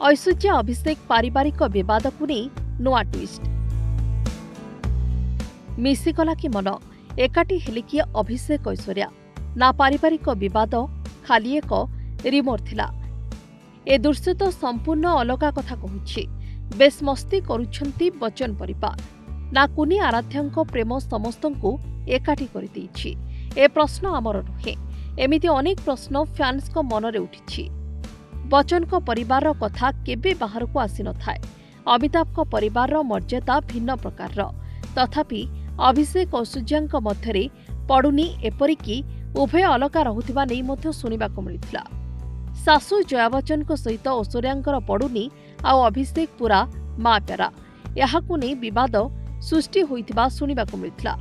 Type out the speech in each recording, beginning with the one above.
ऐश्वर्या अभिषेक पारिवारिक विवाद को नहीं नुआ ट्विस्ट। मिसिगला कि मन एकाठी हेले कि अभिषेक ऐश्वर्या ना पारिवारिक विवाद खाली एक रिमोट थिला। ए दृश्य तो संपूर्ण अलगा कथा कहूछि। बेस मस्ती करुछंती बच्चन परिवार ना कुनी आराध्यांको प्रेम समस्तंकु एकाठी करि दैछि। ए प्रश्न आमर नुहे, एमिति अनेक प्रश्न फैन्स को मनरे उठिछि। बच्चन को परिवार कथा केबे बाहर को आसी न थाए। अमिताभ को परिवार मर्यादा भिन्न प्रकार तथापि अभिषेक ऐश्वर्या मध्यरे पड़ुनी एपरिकी उभय अलगा रहुथिबा नै मध्य सुनिबाको मिलिथिला। सासू जया बच्चन को सहित ऐश्वर्यांकर पड़ुनी आउ अभिषेक पूरा मां प्यारा याहाकु नै विवाद सृष्टि होइथिबा सुनिबाको मिलिथिला।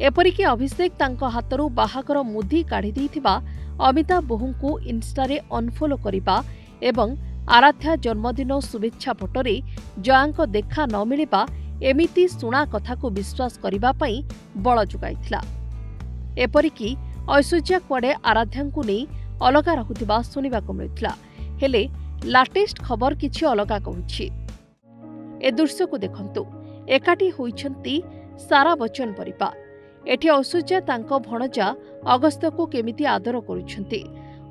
एपरिकी अभिषेक तांको हातरू बाहागर मुदी काढ़ी दैथिबा अमिताभ बोहूंकु इन्स्टारे अनफॉलो करिबा एवं आराध्या जन्मदिन शुभेच्छा फोटोरे जयांको देखा न मिलिबा एमिति सुना कथा को विश्वास करिबा पई बळ जुगाइथिला। एपरिकी ऐश्वर्या कुआडे आराध्यांकु नै अलगा रहुथिबा सुनिबाको मिलिथिला। हेले लाटेस्ट खबर किछि अलगा कहूछि। ए दृश्य को देखंतु, एकाठी होइछंती सारा बच्चन परिवार। एठी ऐश्वर्या तांको भणजा अगस्त को केमिति आदर करुछंती,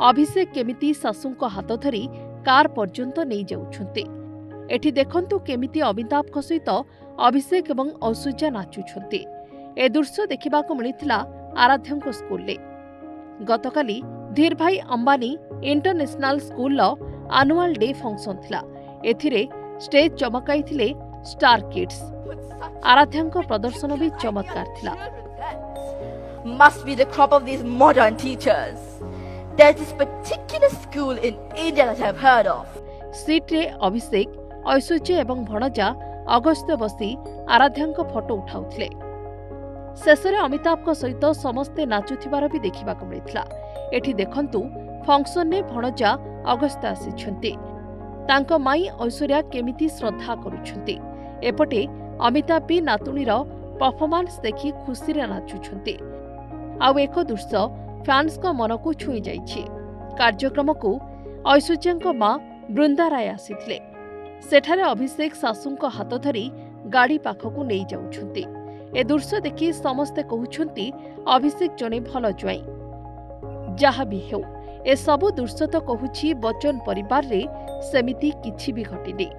अभिषेक केमिति सासूंको हाथ धरी कार पर्यंत नहीं जाउछंती। एठी देखंतु केमिति अमिताभ को सहित अभिषेक एवं ऐश्वर्या नाचुछंती। ए दृश्य देखिबाको मिलिथिला आराध्यंको स्कूल ले। गतकाली धीर भाई Ambani international school annual day function थिला। एथिरे स्टेज चमकाइथिले स्टार किड्स। आराध्यांको प्रदर्शन भी चमत्कार थिला। Must be the crop of these modern teachers. There's this particular school in India that I've heard of. Seat रे अभिषेक ऐश्वर्या एवं भणजा अगस्त बसी आराध्यांको फोटो उठाउथिले। शेषरे अमिताभ को सहित समस्ते नाचुथिबार भी देखिबाको मिलिथिला। एठी देखंतु फंक्शन ने भणजा अगस्त आसिछंती। तांको माई ऐश्वर्या केमिति श्रद्धा करुछंती। एपटे अमिताभ भी नातुणीर परफॉर्मेंस देखि खुशी रे नाचुछंती। आउ एक दृश्य फैन्स को मन को छुई जाइछि। कार्यक्रम को ऐश्वर्या मां बृंदा राय आसिथिले। सेठारे अभिषेक सासूंको हाथ धरी गाड़ी पाखकु नहीं जाउछंती। ए दृश्य देखि समस्ते कहउछंती अभिषेक जने भल ज्वाई। जहा भी हेउ, ए सबु दृश्य तो कहूछि बच्चन परिवार रे सेमिति किछि भी घटिनी।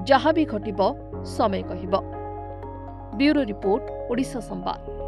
जहा भी घटिबो समय कहिबो। ब्यूरो रिपोर्ट, ओडिशा संवाद।